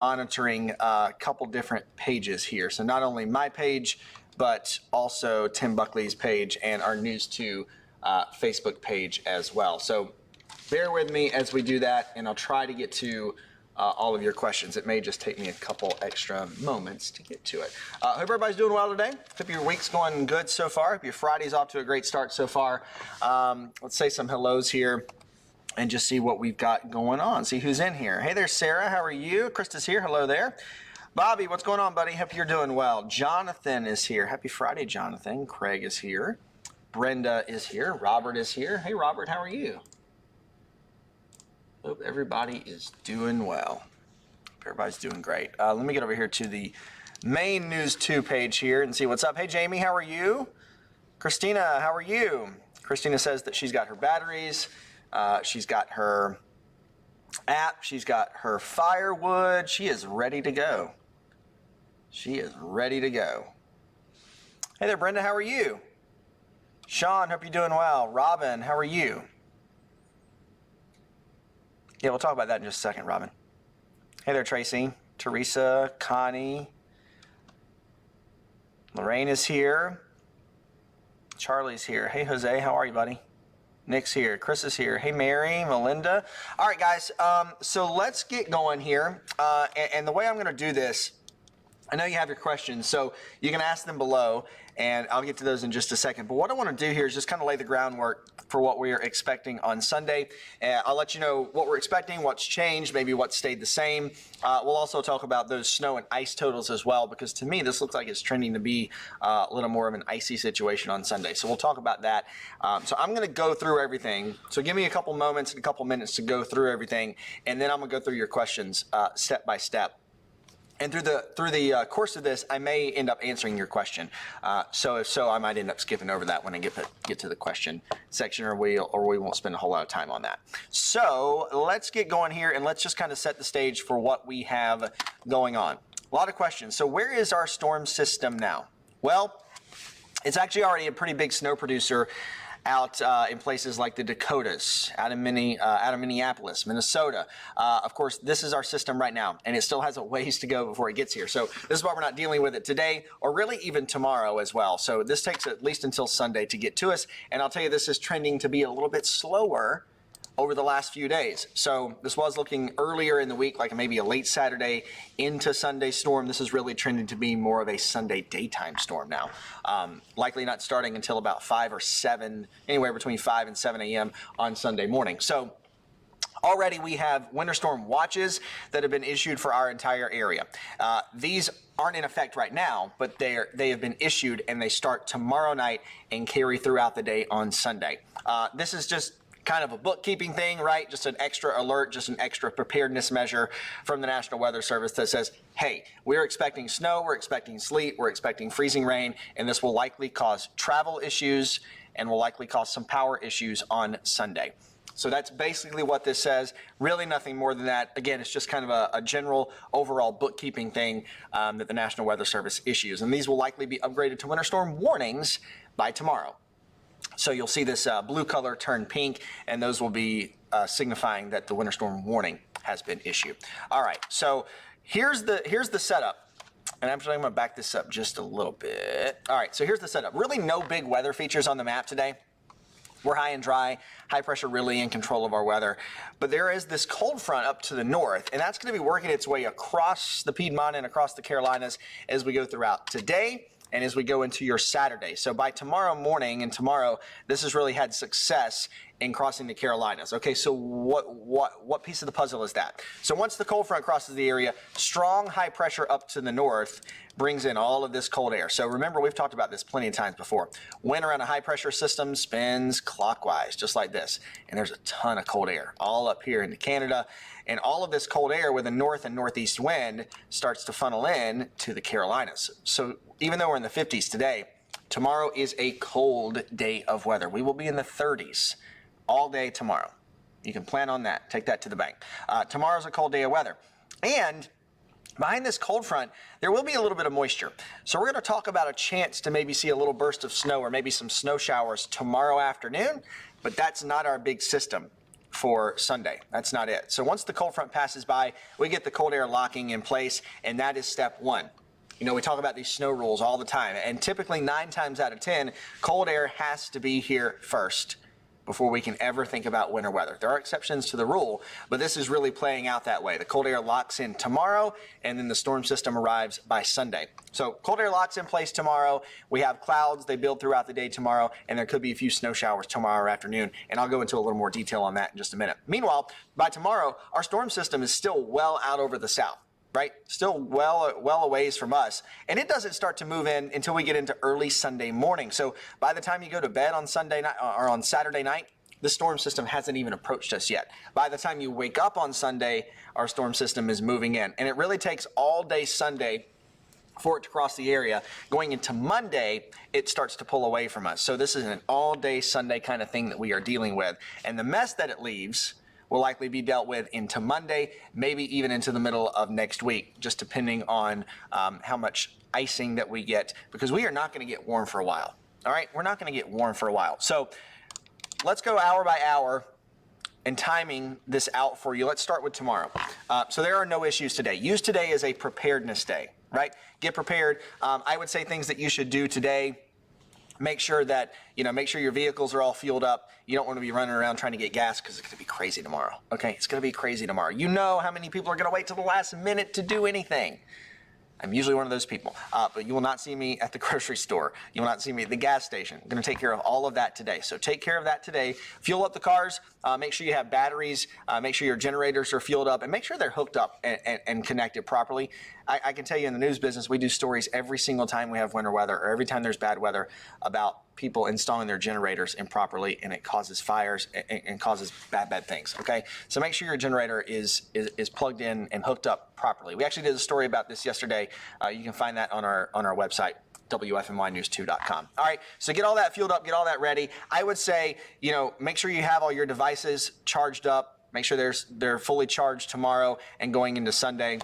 monitoring a couple different pages here. So not only my page, but also Tim Buckley's page and our News 2 Facebook page as well. So bear with me as we do that, and I'll try to get to all of your questions. It may just take me a couple extra moments to get to it. Hope everybody's doing well today. Hope your week's going good so far. Hope your Friday's off to a great start so far. Let's say some hellos here and just see what we've got going on. See who's in here. Hey there, Sarah. How are you? Krista's here. Hello there. Bobby, what's going on, buddy? Hope you're doing well. Jonathan is here. Happy Friday, Jonathan. Craig is here. Brenda is here. Robert is here. Hey, Robert, how are you? Hope everybody is doing well. Hope everybody's doing great. Let me get over here to the main News 2 page here and see what's up. Hey, Jamie, how are you? Christina, how are you? Christina says that she's got her batteries. She's got her app. She's got her firewood. She is ready to go. She is ready to go. Hey there, Brenda. How are you? Sean, hope you're doing well. Robin, how are you? Yeah, we'll talk about that in just a second, Robin. Hey there, Tracy. Teresa, Connie. Lorraine is here. Charlie's here. Hey, Jose, how are you, buddy? Nick's here. Chris is here. Hey, Mary, Melinda. All right, guys, so let's get going here. And the way I'm going to do this, I know you have your questions, so you can ask them below, and I'll get to those in just a second. But what I want to do here is just kind of lay the groundwork for what we are expecting on Sunday. I'll let you know what we're expecting, what's changed, maybe what stayed the same. We'll also talk about those snow and ice totals as well, because to me, this looks like it's trending to be a little more of an icy situation on Sunday. So we'll talk about that. So I'm going to go through everything. So give me a couple moments and a couple minutes to go through everything, and then I'm going to go through your questions step by step. And through the course of this, I may end up answering your question. So if so, I might end up skipping over that when I get to the question section, or we won't spend a whole lot of time on that. So let's get going here, and let's just kind of set the stage for what we have going on. A lot of questions. So where is our storm system now? Well, it's actually already a pretty big snow producer out in places like the Dakotas, out of Minneapolis, Minnesota. Of course, this is our system right now, and it still has a ways to go before it gets here. So this is why we're not dealing with it today, or really even tomorrow as well. So this takes at least until Sunday to get to us, and I'll tell you, this is trending to be a little bit slower over the last few days. So this was looking earlier in the week, like maybe a late Saturday into Sunday storm. This is really trending to be more of a Sunday daytime storm now. Likely not starting until about 5 or 7, anywhere between 5 and 7 a.m. on Sunday morning. So already we have winter storm watches that have been issued for our entire area. These aren't in effect right now, but they have been issued, and they start tomorrow night and carry throughout the day on Sunday. This is just kind of a bookkeeping thing, right? Just an extra alert, just an extra preparedness measure from the National Weather Service that says, hey, we're expecting snow, we're expecting sleet, we're expecting freezing rain, and this will likely cause travel issues and will likely cause some power issues on Sunday. So that's basically what this says. Really nothing more than that. Again, it's just kind of a general overall bookkeeping thing that the National Weather Service issues. And these will likely be upgraded to winter storm warnings by tomorrow. So you'll see this blue color turn pink, and those will be signifying that the winter storm warning has been issued. All right, so here's the setup. And actually, I'm going to back this up just a little bit. All right, so here's the setup. Really no big weather features on the map today. We're high and dry, high pressure really in control of our weather. But there is this cold front up to the north, and that's going to be working its way across the Piedmont and across the Carolinas as we go throughout today and as we go into your Saturday. So by tomorrow morning and tomorrow, this has really had success in crossing the Carolinas. Okay, so what piece of the puzzle is that? So once the cold front crosses the area, strong high pressure up to the north brings in all of this cold air. So remember, we've talked about this plenty of times before. Wind around a high pressure system spins clockwise, just like this. And there's a ton of cold air all up here into Canada. And all of this cold air with a north and northeast wind starts to funnel in to the Carolinas. So even though we're in the 50s today, tomorrow is a cold day of weather. We will be in the 30s all day tomorrow. You can plan on that. Take that to the bank. Tomorrow's a cold day of weather. And behind this cold front, there will be a little bit of moisture. So we're going to talk about a chance to maybe see a little burst of snow or maybe some snow showers tomorrow afternoon, but that's not our big system. for Sunday. That's not it. So once the cold front passes by, we get the cold air locking in place, and that is step one. You know, we talk about these snow rules all the time, and typically 9 times out of 10, cold air has to be here first before we can ever think about winter weather. There are exceptions to the rule, but this is really playing out that way. The cold air locks in tomorrow, and then the storm system arrives by Sunday. So cold air locks in place tomorrow. We have clouds. They build throughout the day tomorrow, and there could be a few snow showers tomorrow afternoon, and I'll go into a little more detail on that in just a minute. Meanwhile, by tomorrow, our storm system is still well out over the south. Right? Still well a ways from us. And it doesn't start to move in until we get into early Sunday morning. So by the time you go to bed on Sunday night or on Saturday night, the storm system hasn't even approached us yet. By the time you wake up on Sunday, our storm system is moving in. And it really takes all day Sunday for it to cross the area. Going into Monday, it starts to pull away from us. So this is an all-day Sunday kind of thing that we are dealing with. And the mess that it leaves will likely be dealt with into Monday, maybe even into the middle of next week, just depending on how much icing that we get, because we are not going to get warm for a while. All right, we're not going to get warm for a while. So let's go hour by hour and timing this out for you. Let's start with tomorrow. So there are no issues today. Use today as a preparedness day, right? Get prepared. I would say things that you should do today. Make sure that, make sure your vehicles are all fueled up. You don't want to be running around trying to get gas because it's going to be crazy tomorrow. Okay, it's going to be crazy tomorrow. You know how many people are going to wait till the last minute to do anything. I'm usually one of those people, but you will not see me at the grocery store. You will not see me at the gas station. I'm going to take care of all of that today. So take care of that today. Fuel up the cars. Make sure you have batteries. Make sure your generators are fueled up, and make sure they're hooked up and connected properly. I can tell you in the news business, we do stories every single time we have winter weather or every time there's bad weather about people installing their generators improperly, and it causes fires and causes bad things. Okay, so make sure your generator is plugged in and hooked up properly. We actually did a story about this yesterday. You can find that on our website, WFNYnews2.com. All right, so get all that fueled up, get all that ready. I would say, make sure you have all your devices charged up. Make sure they're fully charged tomorrow and going into Sunday.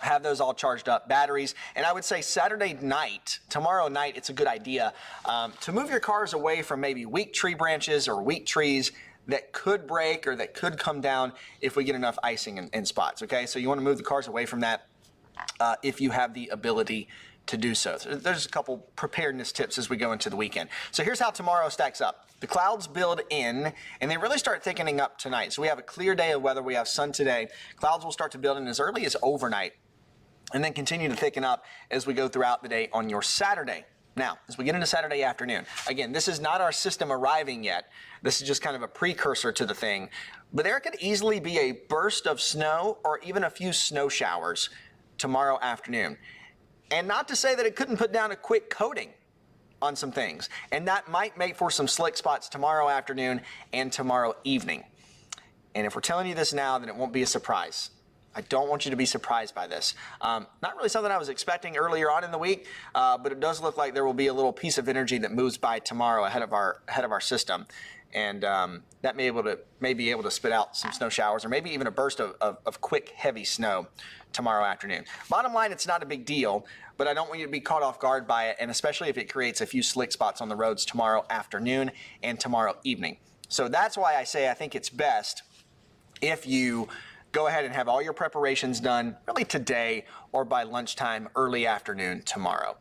Have those all charged up, batteries. And I would say Saturday night, tomorrow night, it's a good idea to move your cars away from maybe weak tree branches or weak trees that could break or that could come down if we get enough icing in spots, okay? So you want to move the cars away from that if you have the ability to do so. There's a couple preparedness tips as we go into the weekend. So here's how tomorrow stacks up. The clouds build in, and they really start thickening up tonight. So we have a clear day of weather. We have sun today. Clouds will start to build in as early as overnight, and then continue to thicken up as we go throughout the day on your Saturday. Now, as we get into Saturday afternoon, again, this is not our system arriving yet. This is just kind of a precursor to the thing. But there could easily be a burst of snow or even a few snow showers tomorrow afternoon. And not to say that it couldn't put down a quick coating on some things. And that might make for some slick spots tomorrow afternoon and tomorrow evening. And if we're telling you this now, then it won't be a surprise. I don't want you to be surprised by this. Not really something I was expecting earlier on in the week, but it does look like there will be a little piece of energy that moves by tomorrow ahead of our system, and that may be able to spit out some snow showers or maybe even a burst of quick, heavy snow tomorrow afternoon. Bottom line, it's not a big deal, but I don't want you to be caught off guard by it, and especially if it creates a few slick spots on the roads tomorrow afternoon and tomorrow evening. So that's why I say I think it's best if you go ahead and have all your preparations done really today or by lunchtime, early afternoon tomorrow.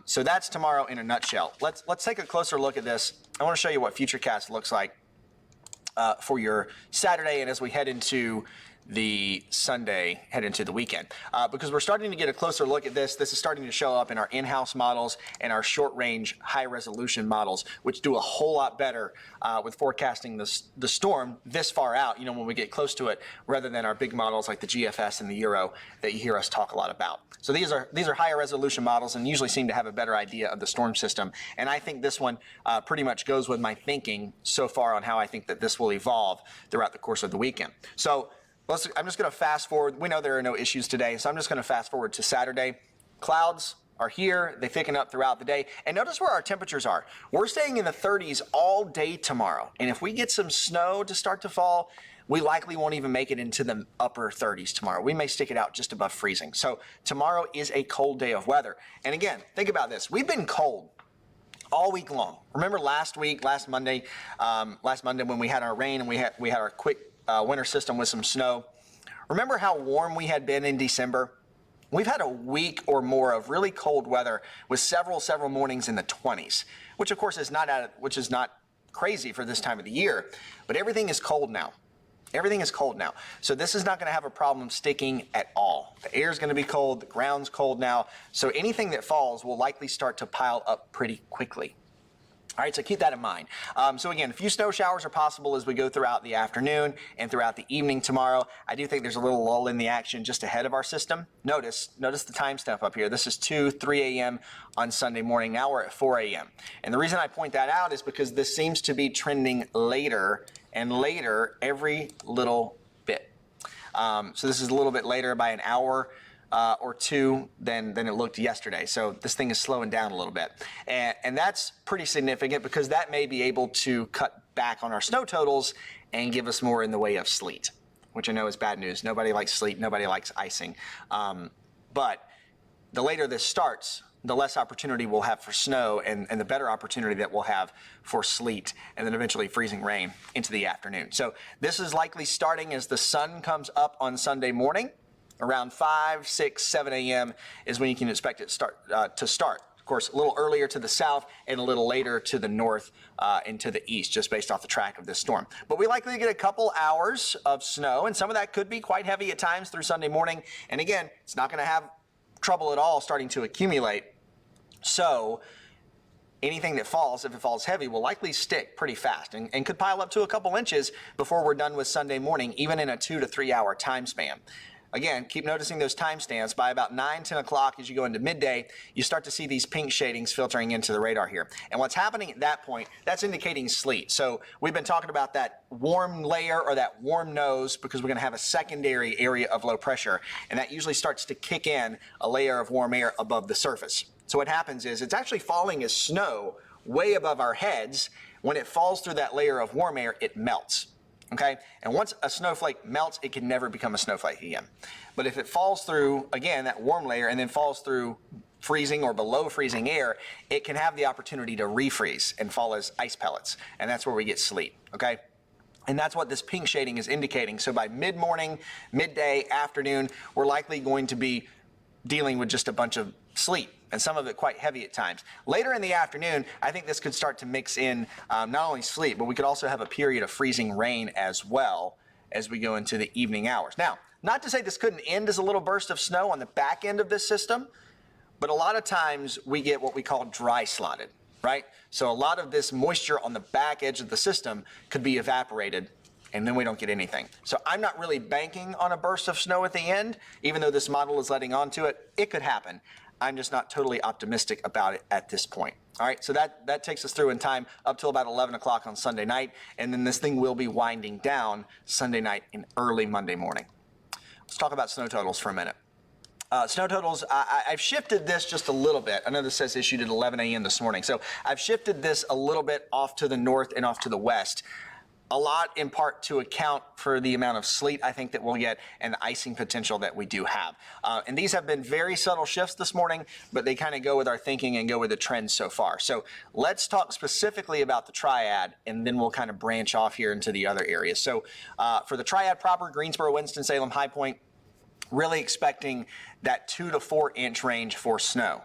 So that's tomorrow in a nutshell. Let's take a closer look at this. I want to show you what Futurecast looks like for your Saturday and as we head into the Sunday, head into the weekend. Because we're starting to get a closer look at this. This is starting to show up in our in-house models and our short-range, high-resolution models, which do a whole lot better with forecasting the storm this far out, when we get close to it, rather than our big models like the GFS and the Euro that you hear us talk a lot about. So these are higher resolution models and usually seem to have a better idea of the storm system. And I think this one pretty much goes with my thinking so far on how I think that this will evolve throughout the course of the weekend. So I'm just going to fast forward. We know there are no issues today, so I'm just going to fast forward to Saturday. Clouds are here. They thicken up throughout the day. And notice where our temperatures are. We're staying in the 30s all day tomorrow. And if we get some snow to start to fall, we likely won't even make it into the upper 30s tomorrow. We may stick it out just above freezing. So tomorrow is a cold day of weather. And again, think about this. We've been cold all week long. Remember last Monday when we had our rain and we had our quick winter system with some snow. Remember how warm we had been in December? We've had a week or more of really cold weather with several mornings in the 20s, which of course is not crazy for this time of the year, but everything is cold now. Everything is cold now. So this is not going to have a problem sticking at all. The air is going to be cold, the ground's cold now, so anything that falls will likely start to pile up pretty quickly. All right, so keep that in mind. So again, a few snow showers are possible as we go throughout the afternoon and throughout the evening tomorrow. I do think there's a little lull in the action just ahead of our system. Notice the timestamp up here. This is 3 a.m. on Sunday morning. Now we're at 4 a.m. And the reason I point that out is because this seems to be trending later and later every little bit. So this is a little bit later by an hour or two than it looked yesterday. So this thing is slowing down a little bit. And that's pretty significant because that may be able to cut back on our snow totals and give us more in the way of sleet, which I know is bad news. Nobody likes sleet, nobody likes icing. But the later this starts, the less opportunity we'll have for snow and the better opportunity that we'll have for sleet and then eventually freezing rain into the afternoon. So this is likely starting as the sun comes up on Sunday morning. Around 5, 6, 7 a.m. is when you can expect it to start. Of course, a little earlier to the south and a little later to the north and to the east, just based off the track of this storm. But we likely get a couple hours of snow, and some of that could be quite heavy at times through Sunday morning. And again, it's not going to have trouble at all starting to accumulate. So anything that falls, if it falls heavy, will likely stick pretty fast and could pile up to a couple inches before we're done with Sunday morning, even in a 2 to 3 hour time span. Again, keep noticing those timestamps. By about 9, 10 o'clock, as you go into midday, you start to see these pink shadings filtering into the radar here. And what's happening at that point, that's indicating sleet. So we've been talking about that warm layer or that warm nose because we're going to have a secondary area of low pressure. And that usually starts to kick in a layer of warm air above the surface. So what happens is it's actually falling as snow way above our heads. When it falls through that layer of warm air, it melts. Okay, and once a snowflake melts, it can never become a snowflake again. But if it falls through, again, that warm layer and then falls through freezing or below freezing air, it can have the opportunity to refreeze and fall as ice pellets. And that's where we get sleet, okay? And that's what this pink shading is indicating. So by mid-morning, midday, afternoon, we're likely going to be dealing with just a bunch of sleet, and some of it quite heavy at times. Later in the afternoon, I think this could start to mix in not only sleet, but we could also have a period of freezing rain as well as we go into the evening hours. Now, not to say this couldn't end as a little burst of snow on the back end of this system, but a lot of times we get what we call dry slotted, right? So a lot of this moisture on the back edge of the system could be evaporated, and then we don't get anything. So I'm not really banking on a burst of snow at the end, even though this model is letting on to it. It could happen. I'm just not totally optimistic about it at this point. All right, so that takes us through in time up till about 11 o'clock on Sunday night, and then this thing will be winding down Sunday night and early Monday morning. Let's talk about snow totals for a minute. Snow totals, I've shifted this just a little bit. I know this says issued at 11 a.m. this morning, so I've shifted this a little bit off to the north and off to the west. A lot in part to account for the amount of sleet I think that we'll get and the icing potential that we do have. And these have been very subtle shifts this morning, but they kind of go with our thinking and go with the trends so far. So let's talk specifically about the triad, and then we'll kind of branch off here into the other areas. So for the triad proper, Greensboro, Winston-Salem, High Point, really expecting that 2 to 4 inch range for snow.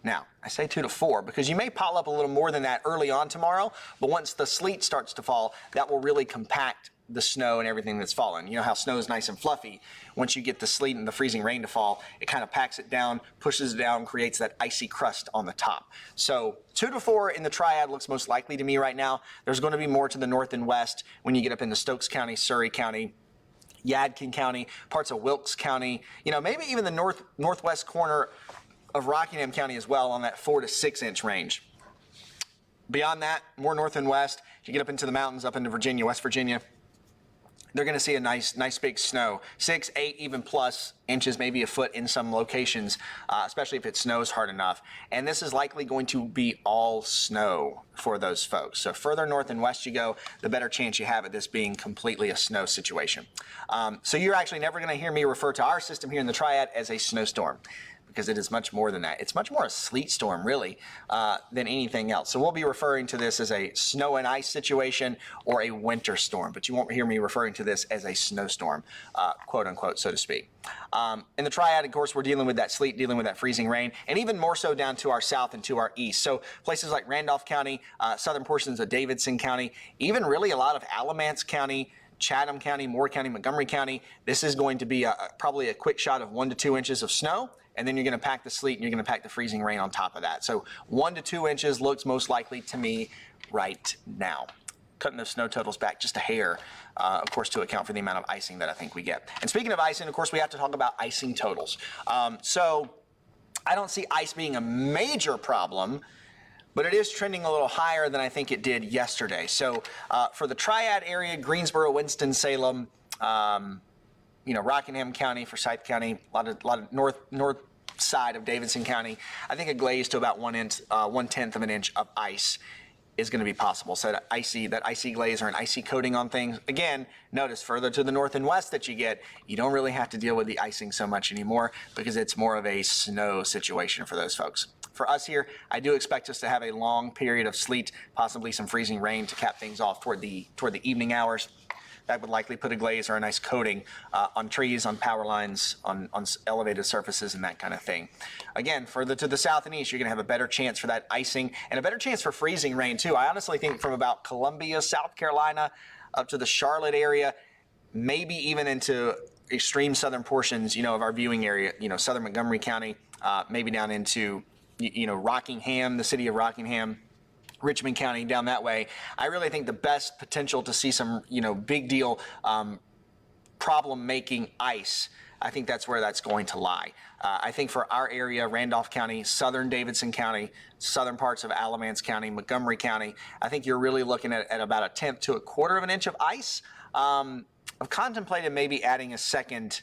Now, I say 2 to 4 because you may pile up a little more than that early on tomorrow, but once the sleet starts to fall, that will really compact the snow and everything that's fallen. You know how snow is nice and fluffy. Once you get the sleet and the freezing rain to fall, it kind of packs it down, pushes it down, creates that icy crust on the top. So 2 to 4 in the triad looks most likely to me right now. There's going to be more to the north and west when you get up into Stokes County, Surrey County, Yadkin County, parts of Wilkes County, you know, maybe even the northwest corner of Rockingham County as well on that 4 to 6 inch range. Beyond that, more north and west, you get up into the mountains, up into Virginia, West Virginia, they're going to see a nice big snow, 6, 8, even plus inches, maybe a foot in some locations, especially if it snows hard enough. And this is likely going to be all snow for those folks. So further north and west you go, the better chance you have at this being completely a snow situation. So you're actually never going to hear me refer to our system here in the triad as a snowstorm, because it is much more than that. It's much more a sleet storm, really, than anything else. So we'll be referring to this as a snow and ice situation or a winter storm, but you won't hear me referring to this as a snowstorm, quote unquote, so to speak. In the triad, of course, we're dealing with that sleet, dealing with that freezing rain, and even more so down to our south and to our east. So places like Randolph County, southern portions of Davidson County, even really a lot of Alamance County, Chatham County, Moore County, Montgomery County. This is going to be probably a quick shot of 1 to 2 inches of snow, and then you're going to pack the sleet and you're going to pack the freezing rain on top of that. So 1 to 2 inches looks most likely to me right now. Cutting those snow totals back just a hair, of course, to account for the amount of icing that I think we get. And speaking of icing, of course, we have to talk about icing totals. So I don't see ice being a major problem, but it is trending a little higher than I think it did yesterday. So for the Triad area, Greensboro, Winston-Salem, Rockingham County, Forsyth County, a lot of north side of Davidson County, I think a glaze to about 1/10 of an inch of ice is going to be possible. So that icy glaze or an icy coating on things. Again, notice further to the north and west that you don't really have to deal with the icing so much anymore because it's more of a snow situation for those folks. For us here, I do expect us to have a long period of sleet, possibly some freezing rain to cap things off toward the evening hours. That would likely put a glaze or a nice coating on trees, on power lines, on elevated surfaces, and that kind of thing. Again, further to the south and east, you're going to have a better chance for that icing and a better chance for freezing rain, too. I honestly think from about Columbia, South Carolina, up to the Charlotte area, maybe even into extreme southern portions, of our viewing area, southern Montgomery County, maybe down into, Rockingham, the city of Rockingham, Richmond County, down that way. I really think the best potential to see some, big deal problem-making ice, I think that's where that's going to lie. I think for our area, Randolph County, southern Davidson County, southern parts of Alamance County, Montgomery County, I think you're really looking at about 1/10 to 1/4 of an inch of ice. I've contemplated maybe adding a second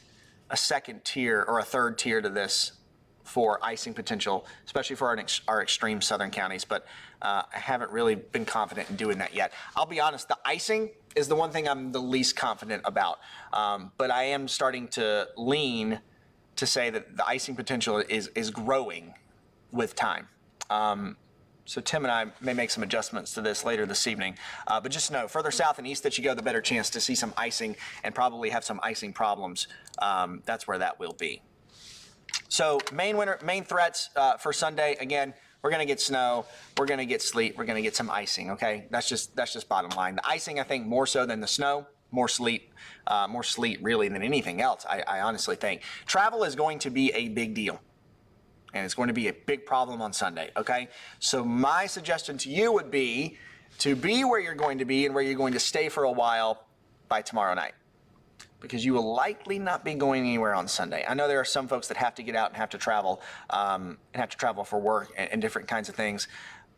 tier or a third tier to this for icing potential, especially for our extreme southern counties, but I haven't really been confident in doing that yet. I'll be honest, the icing is the one thing I'm the least confident about, but I am starting to lean to say that the icing potential is growing with time. So Tim and I may make some adjustments to this later this evening, but just know, further south and east that you go, the better chance to see some icing and probably have some icing problems. That's where that will be. So main threats for Sunday, again, we're going to get snow, we're going to get sleet, we're going to get some icing, okay? That's just bottom line. The icing, I think, more so than the snow, more sleet really than anything else, I honestly think. Travel is going to be a big deal, and it's going to be a big problem on Sunday, okay? So my suggestion to you would be to be where you're going to be and where you're going to stay for a while by tomorrow night, because you will likely not be going anywhere on Sunday. I know there are some folks that have to get out and have to travel for work and different kinds of things.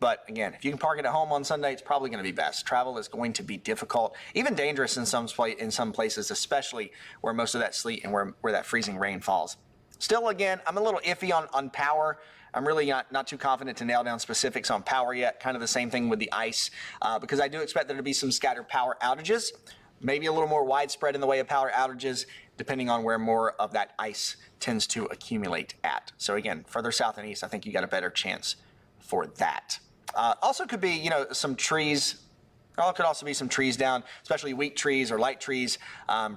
But again, if you can park it at home on Sunday, it's probably going to be best. Travel is going to be difficult, even dangerous in some places, especially where most of that sleet and where that freezing rain falls. Still, again, I'm a little iffy on power. I'm really not too confident to nail down specifics on power yet. Kind of the same thing with the ice, because I do expect there to be some scattered power outages. Maybe a little more widespread in the way of power outages, depending on where more of that ice tends to accumulate at. So again, further south and east, I think you got a better chance for that. Also could be, some trees. Could also be some trees down, especially weak trees or light trees,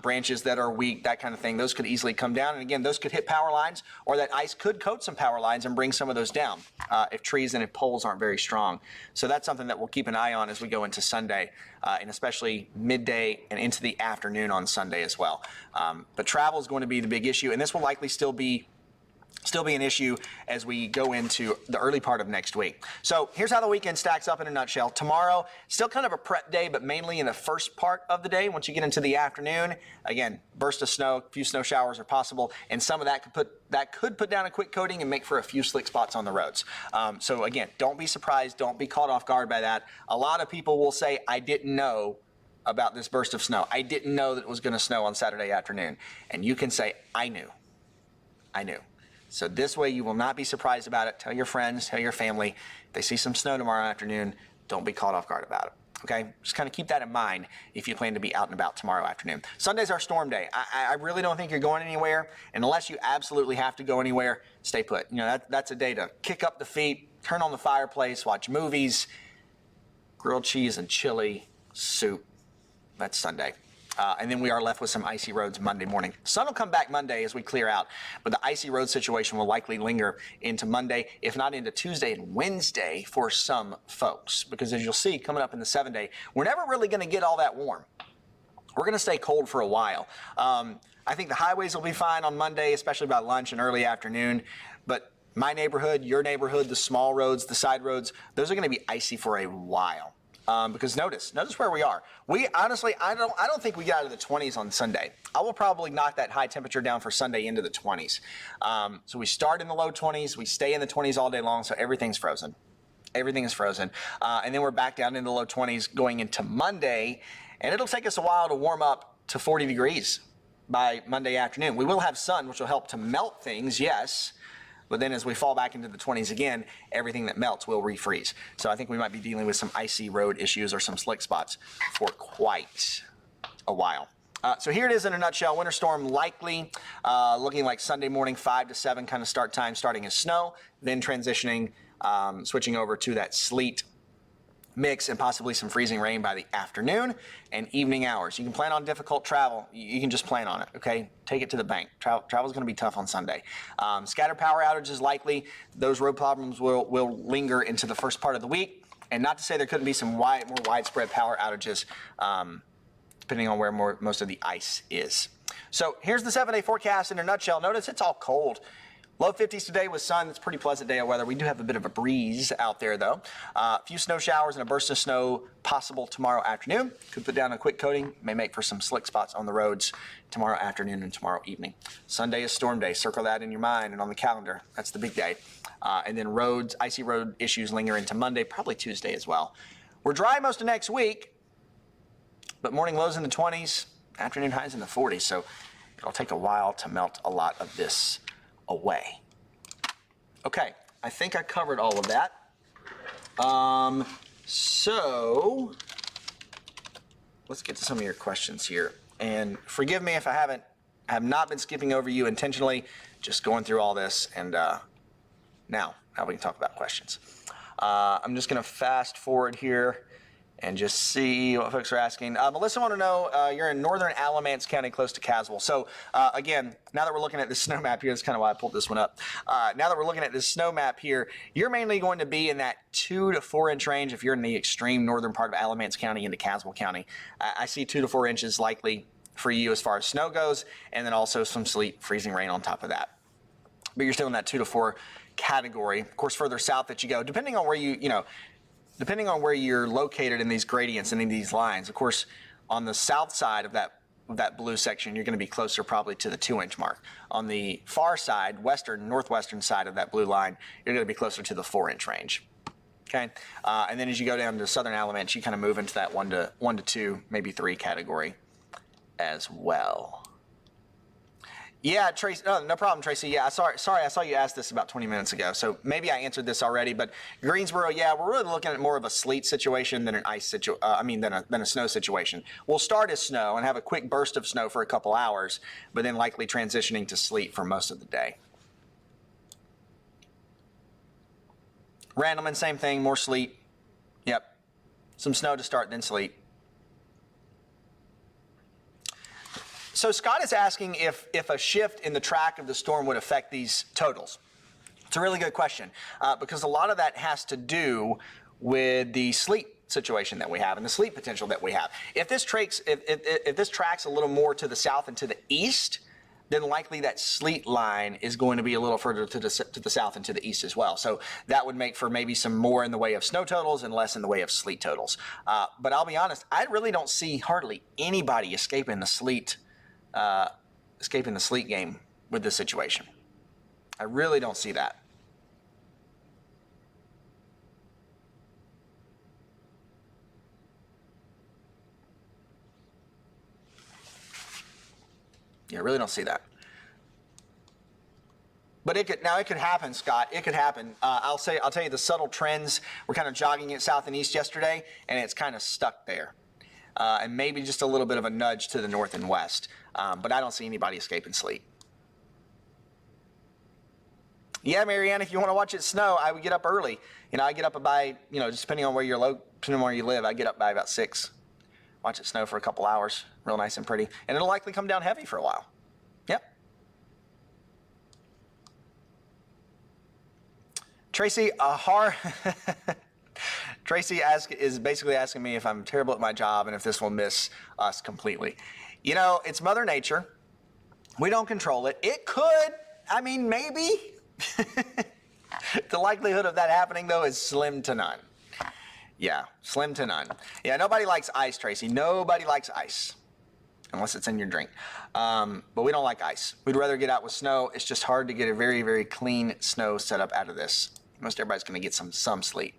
branches that are weak, that kind of thing. Those could easily come down. And again, those could hit power lines, or that ice could coat some power lines and bring some of those down if trees and if poles aren't very strong. So that's something that we'll keep an eye on as we go into Sunday, and especially midday and into the afternoon on Sunday as well. But travel is going to be the big issue, and this will likely still be an issue as we go into the early part of next week. So here's how the weekend stacks up in a nutshell. Tomorrow, still kind of a prep day, but mainly in the first part of the day. Once you get into the afternoon, again, burst of snow, a few snow showers are possible, and some of that could put down a quick coating and make for a few slick spots on the roads. So again, don't be surprised, don't be caught off guard by that. A lot of people will say, I didn't know about this burst of snow. I didn't know that it was going to snow on Saturday afternoon. And you can say, I knew. So this way you will not be surprised about it. Tell your friends, tell your family. If they see some snow tomorrow afternoon, don't be caught off guard about it. Okay, just kind of keep that in mind if you plan to be out and about tomorrow afternoon. Sunday's our storm day. I really don't think you're going anywhere, and unless you absolutely have to go anywhere, stay put. You know, that's a day to kick up the feet, turn on the fireplace, watch movies, grilled cheese and chili, soup. That's Sunday. And then we are left with some icy roads Monday morning. Sun will come back Monday as we clear out, but the icy road situation will likely linger into Monday, if not into Tuesday and Wednesday for some folks. Because as you'll see coming up in the 7-day, we're never really going to get all that warm. We're going to stay cold for a while. I think the highways will be fine on Monday, especially by lunch and early afternoon. But my neighborhood, your neighborhood, the small roads, the side roads, those are going to be icy for a while. Because notice where we are. We honestly, I don't think we get out of the 20s on Sunday. I will probably knock that high temperature down for Sunday into the 20s. So we start in the low 20s, we stay in the 20s all day long, so everything's frozen. Everything is frozen. And then we're back down in the low 20s going into Monday, and it'll take us a while to warm up to 40 degrees by Monday afternoon. We will have sun, which will help to melt things, yes. But then as we fall back into the 20s again, everything that melts will refreeze. So I think we might be dealing with some icy road issues or some slick spots for quite a while. So here it is in a nutshell. Winter storm likely looking like Sunday morning 5 to 7 kind of start time, starting as snow, then transitioning, switching over to that sleet mix and possibly some freezing rain by the afternoon and evening hours. You can plan on difficult travel. You can just plan on it, okay? Take it to the bank. Travel's going to be tough on Sunday. Scattered power outages likely. Those road problems will linger into the first part of the week. And not to say there couldn't be some more widespread power outages depending on where most of the ice is. So here's the 7-day forecast in a nutshell. Notice it's all cold. Low 50s today with sun. It's a pretty pleasant day of weather. We do have a bit of a breeze out there, though. A few snow showers and a burst of snow possible tomorrow afternoon. Could put down a quick coating. May make for some slick spots on the roads tomorrow afternoon and tomorrow evening. Sunday is storm day. Circle that in your mind and on the calendar. That's the big day. And then icy road issues linger into Monday, probably Tuesday as well. We're dry most of next week, but morning lows in the 20s, afternoon highs in the 40s. So it'll take a while to melt a lot of this away. Okay, I think I covered all of that. So let's get to some of your questions here. And forgive me if I have not been skipping over you intentionally, just going through all this. And now we can talk about questions. I'm just going to fast forward here and just see what folks are asking. Melissa want to know, you're in northern Alamance County, close to Caswell. So again, now that we're looking at this snow map here, that's kind of why I pulled this one up. Now that we're looking at this snow map here, you're mainly going to be in that 2 to 4 inch range if you're in the extreme northern part of Alamance County into Caswell County. I see 2 to 4 inches likely for you as far as snow goes, and then also some sleet, freezing rain on top of that. But you're still in that 2 to 4 category. Of course, further south that you go, depending on where depending on where you're located in these gradients and in these lines, of course, on the south side of that blue section, you're going to be closer probably to the 2 inch mark. On the far side, northwestern side of that blue line, you're going to be closer to the 4 inch range. Okay, and then as you go down to southern Alamance, you kind of move into that 1 to 2, maybe 3 category as well. Yeah, Tracy. No problem, Tracy. Yeah, sorry. I saw you ask this about 20 minutes ago, so maybe I answered this already. But Greensboro, yeah, we're really looking at more of a sleet situation than an than a snow situation. We'll start as snow and have a quick burst of snow for a couple hours, but then likely transitioning to sleet for most of the day. Randleman, same thing, more sleet. Yep, some snow to start, then sleet. So Scott is asking if a shift in the track of the storm would affect these totals. It's a really good question because a lot of that has to do with the sleet situation that we have and the sleet potential that we have. If this tracks a little more to the south and to the east, then likely that sleet line is going to be a little further to the south and to the east as well. So that would make for maybe some more in the way of snow totals and less in the way of sleet totals. But I'll be honest, I really don't see hardly anybody escaping the sleet game with this situation. I really don't see that. Yeah, I really don't see that. But it could happen, Scott. It could happen. I'll tell you the subtle trends. We're kind of jogging it south and east yesterday, and it's kind of stuck there. And maybe just a little bit of a nudge to the north and west. But I don't see anybody escaping sleet. Yeah, Marianne, if you want to watch it snow, I would get up early. I get up by, just depending on where you live, I get up by about 6. Watch it snow for a couple hours. Real nice and pretty. And it'll likely come down heavy for a while. Yep. Tracy, Tracy is basically asking me if I'm terrible at my job and if this will miss us completely. It's Mother Nature. We don't control it. It could. Maybe. The likelihood of that happening, though, is slim to none. Yeah, slim to none. Yeah, nobody likes ice, Tracy. Nobody likes ice. Unless it's in your drink. But we don't like ice. We'd rather get out with snow. It's just hard to get a very, very clean snow setup out of this. Most everybody's going to get some sleet.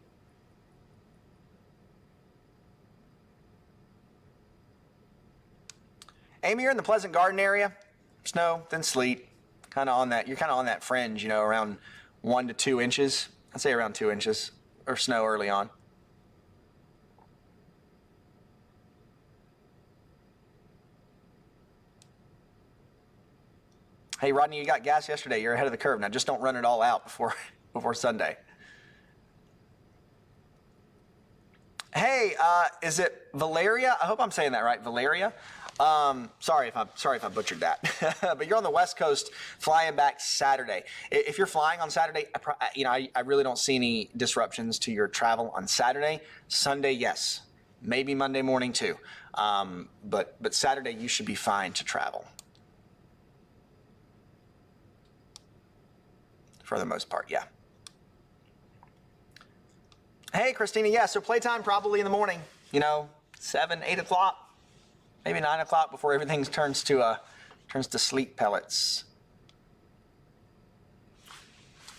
Amy, you're in the Pleasant Garden area. Snow, then sleet. You're kind of on that fringe, around 1 to 2 inches. I'd say around 2 inches of snow early on. Hey, Rodney, you got gas yesterday. You're ahead of the curve. Now, just don't run it all out before Sunday. Hey, is it Valeria? I hope I'm saying that right, Valeria. Sorry if I butchered that. But you're on the West Coast, flying back Saturday. If you're flying on Saturday, I really don't see any disruptions to your travel on Saturday. Sunday, yes. Maybe Monday morning too. But Saturday, you should be fine to travel. For the most part, yeah. Hey, Christina, yeah, so playtime probably in the morning, 7, 8 o'clock, maybe 9 o'clock before everything turns to sleet pellets.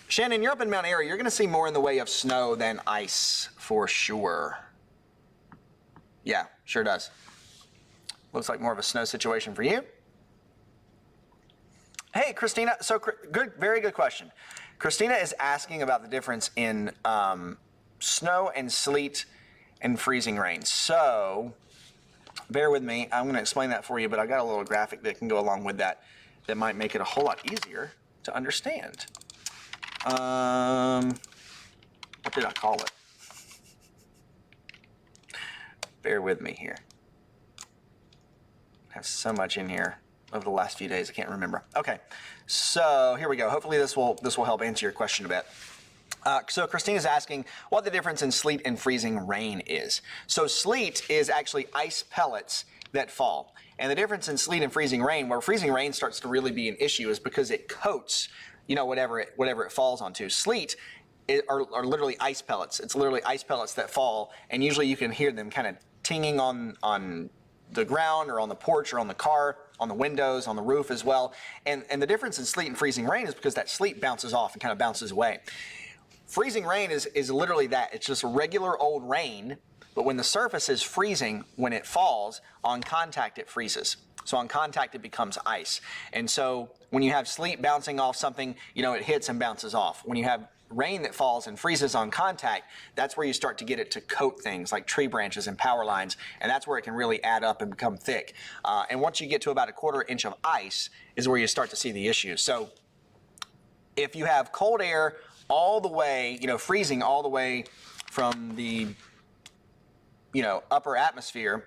Shannon, you're up in Mount Airy. You're going to see more in the way of snow than ice for sure. Yeah, sure does. Looks like more of a snow situation for you. Hey, Christina, so good, very good question. Christina is asking about the difference in snow and sleet and freezing rain. So bear with me. I'm going to explain that for you, but I got a little graphic that can go along with that might make it a whole lot easier to understand. What did I call it? Bear with me here. I have so much in here over the last few days, I can't remember. Okay, so here we go. Hopefully this will help answer your question a bit. So Christina's asking what the difference in sleet and freezing rain is. So sleet is actually ice pellets that fall. And the difference in sleet and freezing rain, where freezing rain starts to really be an issue, is because it coats, whatever it falls onto. Sleet are literally ice pellets. It's literally ice pellets that fall, and usually you can hear them kind of tinging on the ground or on the porch or on the car, on the windows, on the roof as well. And the difference in sleet and freezing rain is because that sleet bounces off and kind of bounces away. Freezing rain is literally that. It's just regular old rain, but when the surface is freezing, when it falls, on contact it freezes. So on contact it becomes ice. And so when you have sleet bouncing off something, it hits and bounces off. When you have rain that falls and freezes on contact, that's where you start to get it to coat things like tree branches and power lines, and that's where it can really add up and become thick. And once you get to about a 1/4 inch of ice is where you start to see the issue. So if you have cold air all the way, freezing all the way from the, upper atmosphere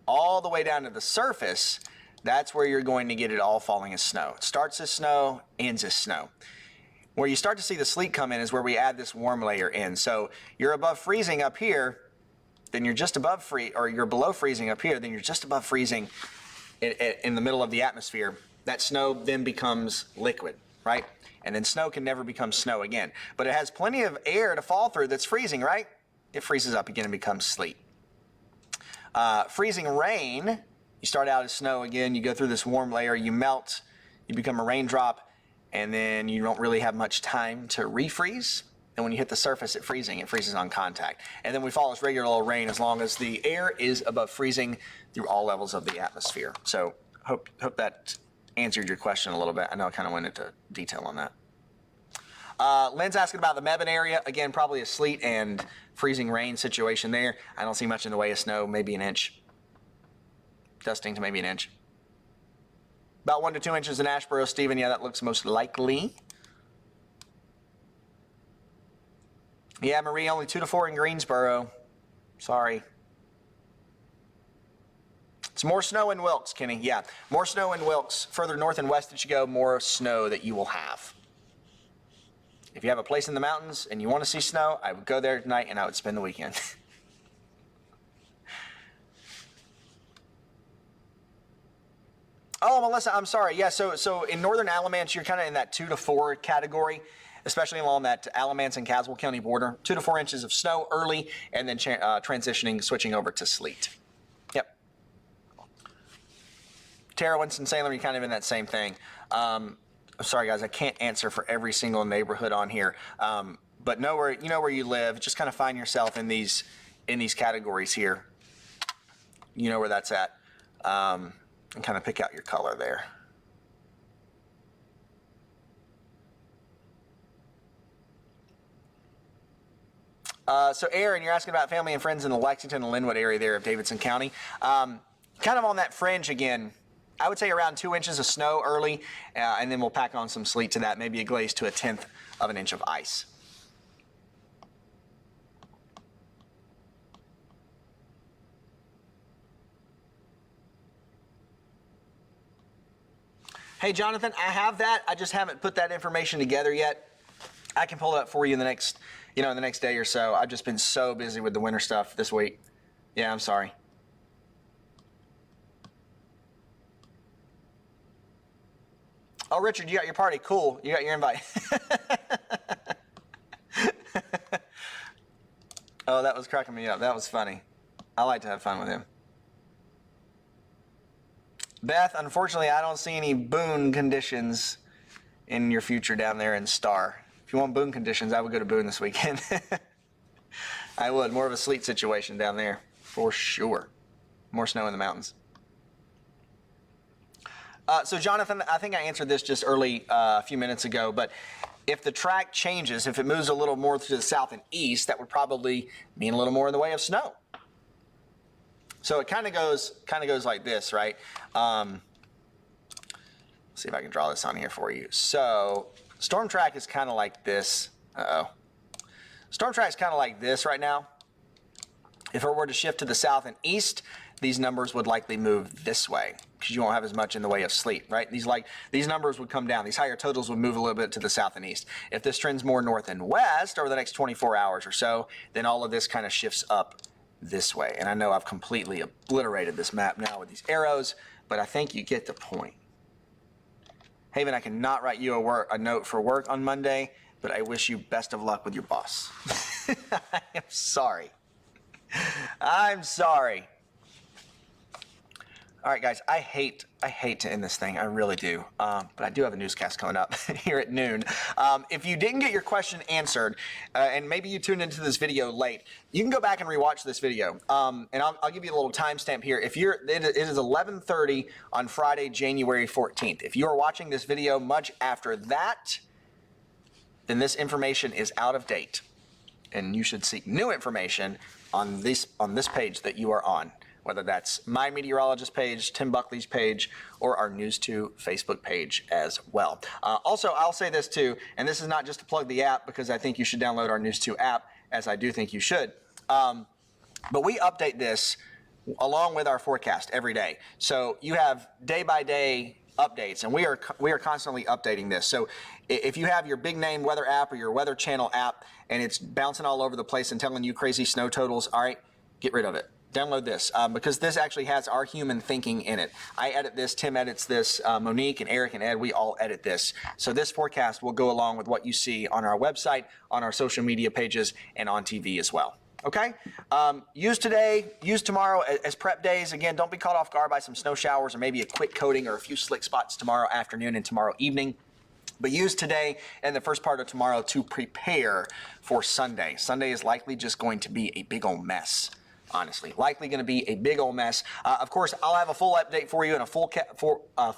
all the way down to the surface, that's where you're going to get it all falling as snow. It starts as snow, ends as snow. Where you start to see the sleet come in is where we add this warm layer in. So you're above freezing up here, then you're just above you're below freezing up here, then you're just above freezing in the middle of the atmosphere. That snow then becomes liquid, right? And then snow can never become snow again. But it has plenty of air to fall through that's freezing, right? It freezes up again and becomes sleet. Freezing rain, you start out as snow again, you go through this warm layer, you melt, you become a raindrop, and then you don't really have much time to refreeze. And when you hit the surface it freezes on contact. And then we fall as regular old rain as long as the air is above freezing through all levels of the atmosphere. So hope that answered your question a little bit. I know I kind of went into detail on that. Lynn's asking about the Mebane area. Again, probably a sleet and freezing rain situation there. I don't see much in the way of snow, maybe an inch. Dusting to maybe an inch. About 1 to 2 inches in Asheboro, Stephen. Yeah, that looks most likely. Yeah, Marie, only 2 to 4 in Greensboro. Sorry. It's more snow in Wilkes, Kenny. Yeah, more snow in Wilkes. Further north and west that you go, more snow that you will have. If you have a place in the mountains and you want to see snow, I would go there tonight and I would spend the weekend. Oh, Melissa, I'm sorry. Yeah, so in northern Alamance, you're kind of in that 2 to 4 category, especially along that Alamance and Caswell County border. 2 to 4 inches of snow early, and then transitioning, switching over to sleet. Yep. Tara, Winston-Salem, you're kind of in that same thing. I'm sorry, guys, I can't answer for every single neighborhood on here, but know where you live. Just kind of find yourself in these categories here. You know where that's at. And kind of pick out your color there. So Aaron, you're asking about family and friends in the Lexington and Linwood area there of Davidson County. Kind of on that fringe again. I would say around 2 inches of snow early, and then we'll pack on some sleet to that, maybe a glaze to 1/10 of an inch of ice. Hey, Jonathan, I have that. I just haven't put that information together yet. I can pull it up for you in the next day or so. I've just been so busy with the winter stuff this week. Yeah, I'm sorry. Oh, Richard, you got your party. Cool. You got your invite. Oh, that was cracking me up. That was funny. I like to have fun with him. Beth, unfortunately, I don't see any Boone conditions in your future down there in Star. If you want Boone conditions, I would go to Boone this weekend. I would. More of a sleet situation down there, for sure. More snow in the mountains. So, Jonathan, I think I answered this just early a few minutes ago, but if the track changes, if it moves a little more to the south and east, that would probably mean a little more in the way of snow. So it kind of goes like this, right? Let's see if I can draw this on here for you. So storm track is kind of like this. Storm track is kind of like this right now. If it were to shift to the south and east, these numbers would likely move this way because you won't have as much in the way of sleet, right? These numbers would come down. These higher totals would move a little bit to the south and east. If this trends more north and west over the next 24 hours or so, then all of this kind of shifts up this way. And I know I've completely obliterated this map now with these arrows, but I think you get the point. Haven, I cannot write you a note for work on Monday, but I wish you best of luck with your boss. I am sorry. I'm sorry. All right, guys, I hate to end this thing. I really do. But I do have a newscast coming up here at noon. If you didn't get your question answered, and maybe you tuned into this video late, you can go back and rewatch this video. And I'll give you a little timestamp here. It is 11:30 on Friday, January 14th. If you are watching this video much after that, then this information is out of date, and you should seek new information on this page that you are on. Whether that's my meteorologist page, Tim Buckley's page, or our News 2 Facebook page as well. Also, I'll say this too, and this is not just to plug the app because I think you should download our News 2 app, as I do think you should. But we update this along with our forecast every day. So you have day-by-day updates, and we are constantly updating this. So if you have your big name weather app or your Weather Channel app, and it's bouncing all over the place and telling you crazy snow totals, all right, get rid of it. Download this because this actually has our human thinking in it. I edit this, Tim edits this, Monique and Eric and Ed, we all edit this. So this forecast will go along with what you see on our website, on our social media pages, and on TV as well. Okay? Use today, use tomorrow as prep days. Again, don't be caught off guard by some snow showers or maybe a quick coating or a few slick spots tomorrow afternoon and tomorrow evening. But use today and the first part of tomorrow to prepare for Sunday. Sunday is likely just going to be a big old mess. Honestly, likely going to be a big old mess. Of course, I'll have a full update for you and a full I'm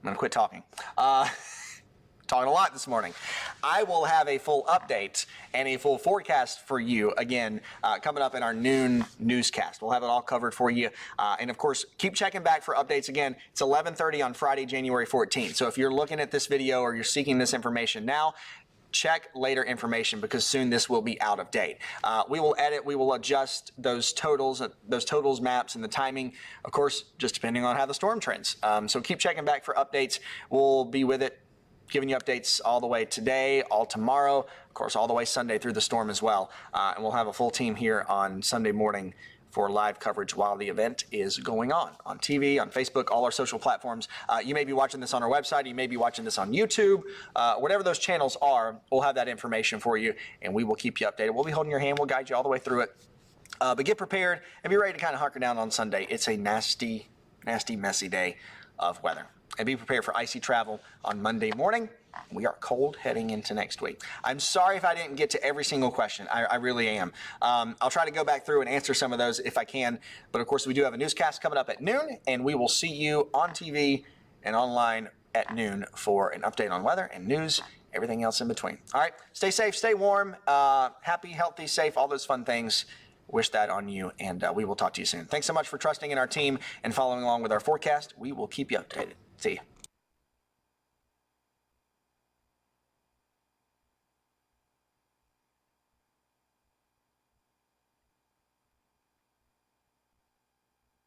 going to quit talking. Talk talking a lot this morning. I will have a full update and a full forecast for you again coming up in our noon newscast. We'll have it all covered for you. And of course, keep checking back for updates. Again, it's 11:30 on Friday, January 14th. So if you're looking at this video or you're seeking this information now, check later information because soon this will be out of date. We will edit, we will adjust those totals maps and the timing, of course, just depending on how the storm trends. So keep checking back for updates. We'll be with it, giving you updates all the way today, all tomorrow, of course, all the way Sunday through the storm as well. And we'll have a full team here on Sunday morning for live coverage while the event is going on TV, on Facebook, all our social platforms. You may be watching this on our website. You may be watching this on YouTube. Whatever those channels are, we'll have that information for you, and we will keep you updated. We'll be holding your hand. We'll guide you all the way through it. But get prepared and be ready to kind of hunker down on Sunday. It's a nasty, nasty, messy day of weather. And be prepared for icy travel on Monday morning. We are cold heading into next week. I'm sorry if I didn't get to every single question. I really am. I'll try to go back through and answer some of those if I can. But of course, we do have a newscast coming up at noon, and we will see you on TV and online at noon for an update on weather and news, everything else in between. All right, stay safe, stay warm, happy, healthy, safe, all those fun things. Wish that on you, and we will talk to you soon. Thanks so much for trusting in our team and following along with our forecast. We will keep you updated. See you.